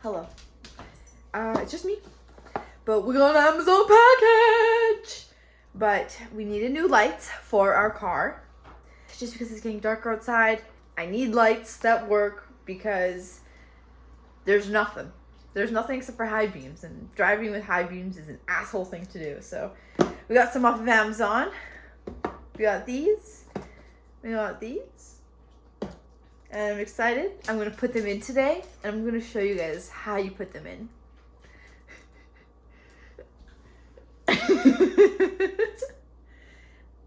Hello. It's just me. But we got an Amazon package! But we needed new lights for our car. Just because it's getting darker outside, I need lights that work because there's nothing. There's nothing except for high beams, and driving with high beams is an asshole thing to do. So we got some off of Amazon. We got these. We got these. And I'm excited. I'm going to put them in today, and I'm going to show you guys how you put them in.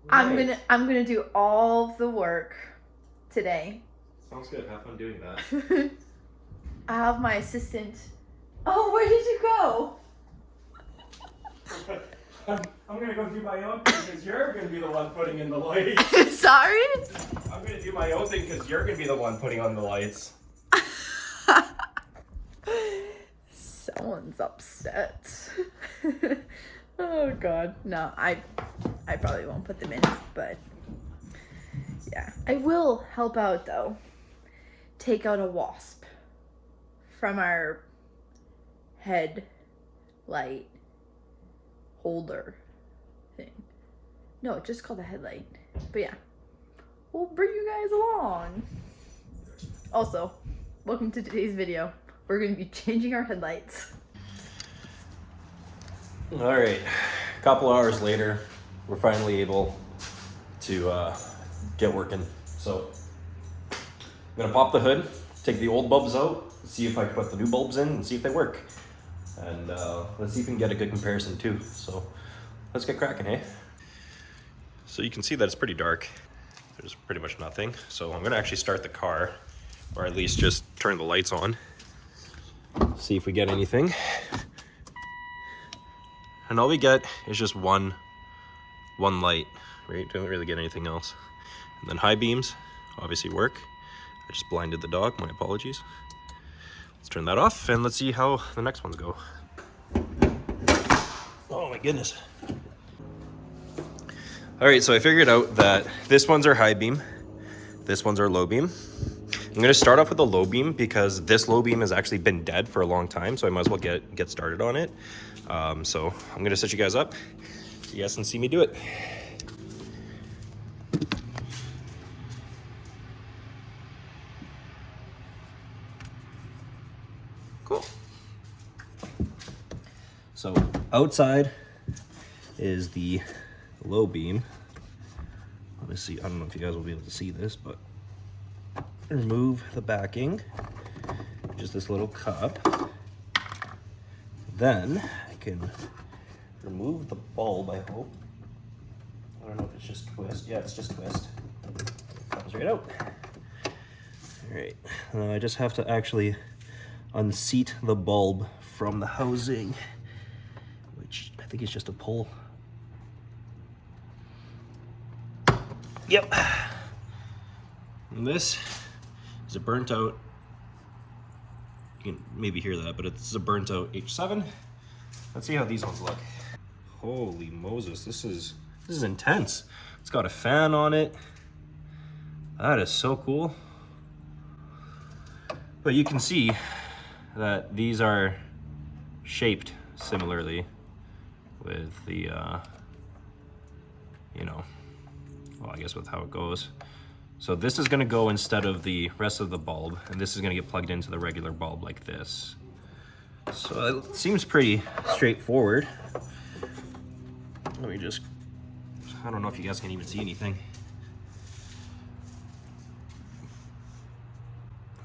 Right. I'm gonna do all the work today. Sounds good. Have fun doing that. I have my assistant. Oh, where did you go? I'm gonna go do my own thing because you're gonna be the one putting in the lights. Sorry? I'm gonna do my own thing because you're gonna be the one putting on the lights. Someone's upset. Oh god. No, I probably won't put them in, but yeah. I will help out though. Take out a wasp from our headlight holder thing. No, it's just called a headlight. But yeah. We'll bring you guys along. Also, welcome to today's video. We're going to be changing our headlights. All right, a couple hours later, we're finally able to get working. So I'm gonna pop the hood, take the old bulbs out, see if I can put the new bulbs in and see if they work. And let's see if we can get a good comparison too. So let's get cracking, hey? So you can see that it's pretty dark. There's pretty much nothing. So I'm gonna actually start the car, or at least just turn the lights on. See if we get anything. And all we get is just one light, right? Don't really get anything else. And then high beams obviously work. I just blinded the dog, my apologies. Let's turn that off and let's see how the next ones go. Oh my goodness. All right, so I figured out that this one's our high beam, this one's our low beam. I'm gonna start off with the low beam because this low beam has actually been dead for a long time, so I might as well get started on it. So I'm gonna set you guys up so you guys can see me do it. Cool. So outside is the low beam. Let me see, I don't know if you guys will be able to see this, but remove the backing, just this little cup. Then I can remove the bulb, I hope. I don't know if it's just twist. Yeah, it's just twist. Comes right out. All right, I just have to actually unseat the bulb from the housing, which I think is just a pull. Yep. And this is a burnt out, you can maybe hear that, but it's a burnt out H7. Let's see how these ones look. Holy Moses, this is intense. It's got a fan on it. That is so cool. But you can see that these are shaped similarly with the, you know, well, I guess with how it goes. So this is gonna go instead of the rest of the bulb, and this is gonna get plugged into the regular bulb like this. So it seems pretty straightforward. Let me just, I don't know if you guys can even see anything.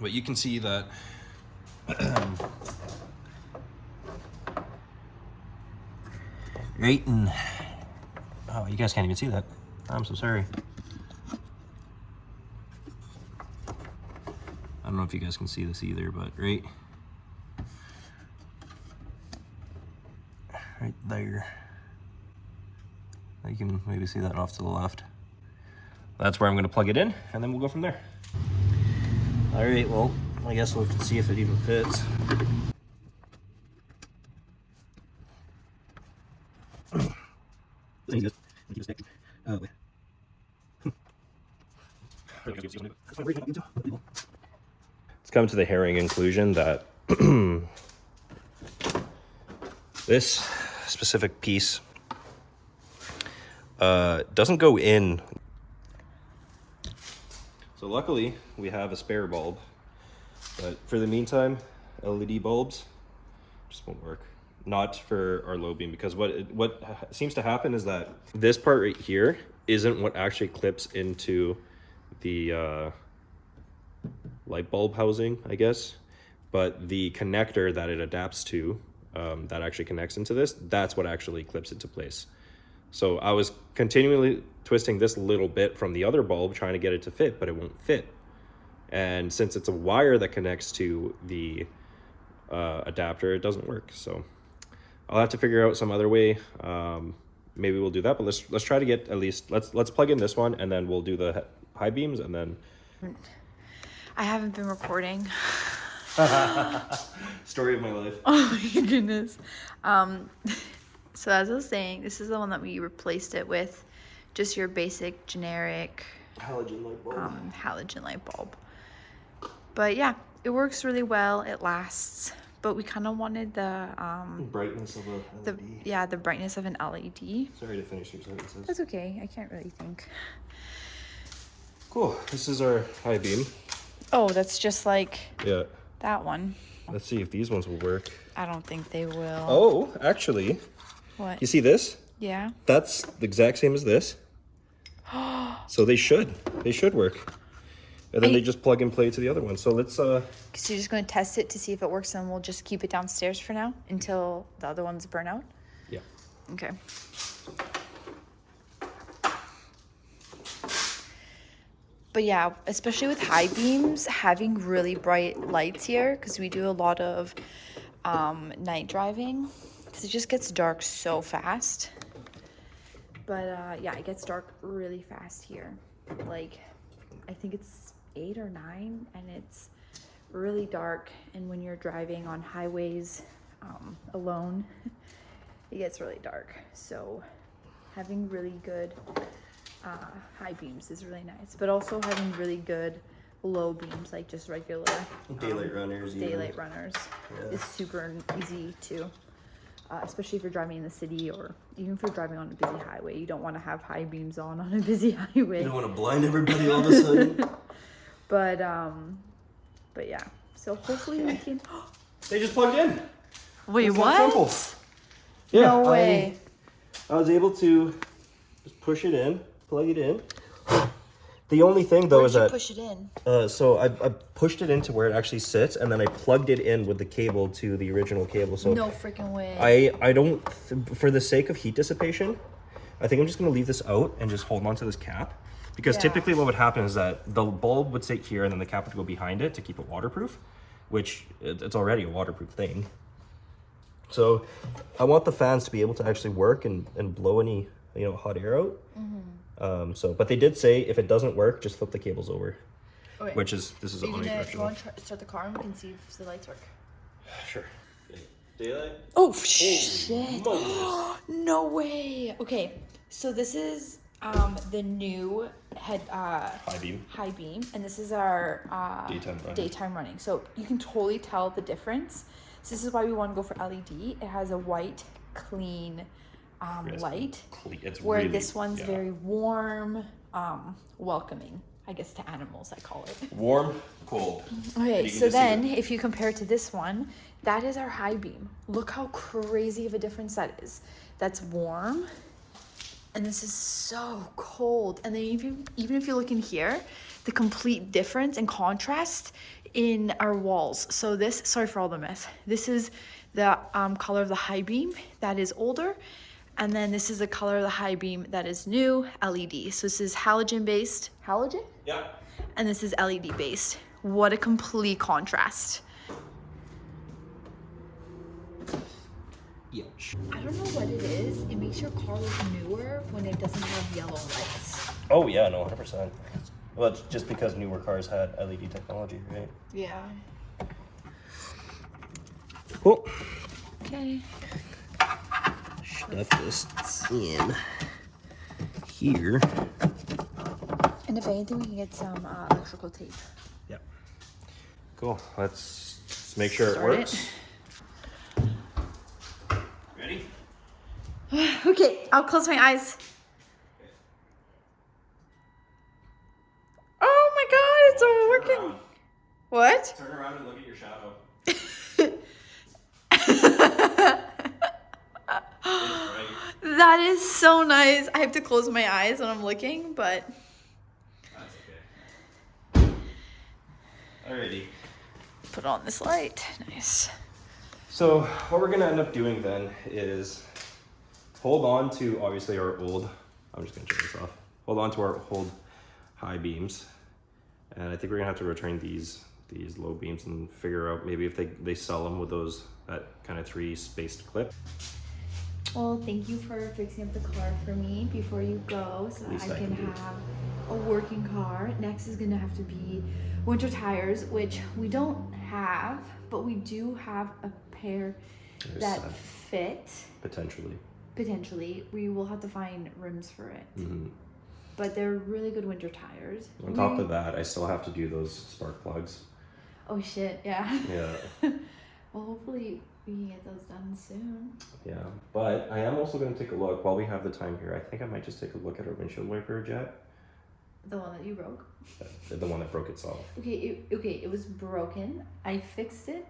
But you can see that right, and oh, you guys can't even see that. I'm so sorry. I don't know if you guys can see this either, but right there. You can maybe see that off to the left. That's where I'm gonna plug it in, and then we'll go from there. All right, well, I guess we'll have to see if it even fits. It's come to the harrowing conclusion that This specific piece doesn't go in. So luckily we have a spare bulb, but for the meantime, LED bulbs just won't work. Not for our low beam, because what seems to happen is that this part right here isn't what actually clips into the light bulb housing, I guess, but the connector that it adapts to, that actually connects into this, that's what actually clips into place. So I was continually twisting this little bit from the other bulb trying to get it to fit, but it won't fit. And since it's a wire that connects to the adapter, it doesn't work. So I'll have to figure out some other way. Maybe we'll do that, but let's try to get at least, let's plug in this one, and then we'll do the high beams, and then I haven't been recording. Story of my life. Oh my goodness. So as I was saying, this is the one that we replaced it with, just your basic generic Halogen light bulb. Halogen light bulb. But yeah, it works really well. It lasts. But we kind of wanted the brightness of a LED. The brightness of an LED. Sorry to finish your sentences. That's okay. I can't really think. Cool. This is our high beam. Oh, that's just like that one. Let's see if these ones will work. I don't think they will. Oh, actually. What? You see this? Yeah. That's the exact same as this. So they should work. And then they just plug and play to the other one. So let's So you're just going to test it to see if it works, and we'll just keep it downstairs for now until the other ones burn out? Yeah. Okay. But yeah, especially with high beams, having really bright lights here, because we do a lot of night driving, because it just gets dark so fast. But yeah, it gets dark really fast here. Like, I think it's 8 or 9, and it's really dark. And when you're driving on highways alone, it gets really dark. So having really good high beams is really nice, but also having really good low beams, like just regular daylight runners. Is super easy too. Especially if you're driving in the city, or even if you're driving on a busy highway. You don't want to have high beams on a busy highway. You don't want to blind everybody all of a sudden. But yeah. So hopefully we can. They just plugged in. Wait, it's what? Simple. Yeah, no way. I was able to just push it in, plug it in. The only thing though is that push it in? So I pushed it into where it actually sits, and then I plugged it in with the cable to the original cable. So no freaking way. I don't, for the sake of heat dissipation, I think I'm just gonna leave this out and just hold on to this cap, because typically what would happen is that the bulb would sit here and then the cap would go behind it to keep it waterproof, which it's already a waterproof thing. So I want the fans to be able to actually work and blow any hot air out. But they did say if it doesn't work, just flip the cables over. Okay. This is unidirectional. You want to start the car and we can see if the lights work? Sure. Daylight? Oh, shit. No way. Okay, so this is the new high beam, and this is our daytime running. So you can totally tell the difference. So this is why we want to go for LED. It has a white, clean light, where really, this one's very warm, welcoming, I guess, to animals, I call it. Warm, cold. Okay, so then if you compare it to this one, that is our high beam. Look how crazy of a difference that is. That's warm, and this is so cold. And then even if you look in here, the complete difference and contrast in our walls. So this, sorry for all the mess. This is the color of the high beam that is older. And then this is the color of the high beam that is new, LED. So this is halogen based. Halogen? Yeah. And this is LED based. What a complete contrast. Yeah. I don't know what it is. It makes your car look newer when it doesn't have yellow lights. Oh yeah, no, 100%. Well, it's just because newer cars had LED technology, right? Yeah. Cool. Okay. Stuff this in here. And if anything, we can get some electrical tape. Yep. Cool. Let's make sure it start works. Ready? Okay, I'll close my eyes. Oh my god, it's all working. Around. What? Turn around and look at your shadow. That is so nice. I have to close my eyes when I'm looking, but That's okay. Alrighty. put on this light. Nice. So what we're gonna end up doing then is hold on to obviously our old, I'm just gonna turn this off. Hold on to our old high beams. And I think we're gonna have to return these low beams and figure out maybe if they sell them with that kind of 3 spaced clip. Well, thank you for fixing up the car for me before you go so Least I I can can do. have a working car. Next is gonna have to be winter tires, which we don't have, but we do have a pair There's that that. fit. Potentially. Potentially. We will have to find rims for it. Mm-hmm. But they're really good winter tires. On top of that, I still have to do those spark plugs. Oh shit, yeah. Yeah. Well, hopefully we can get those done soon. Yeah, but I am also going to take a look while we have the time here. I think I might just take a look at our windshield wiper jet, The one that you broke? the one that broke itself. Okay, it was broken. I fixed it,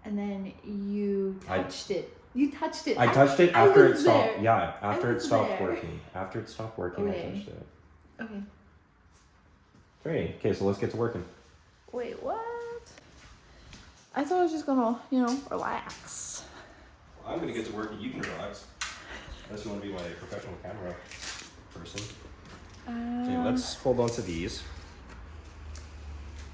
and then you touched it. You touched it. I touched it after it was stopped. there. Yeah, after I it was stopped there. working. After it stopped working, I Okay. touched it. Okay. Great. Okay, so let's get to working. Wait, what? I thought I was just gonna, relax. Well, I'm going to get to work and you can relax. Unless you want to be my professional camera person. Okay, let's hold on to these.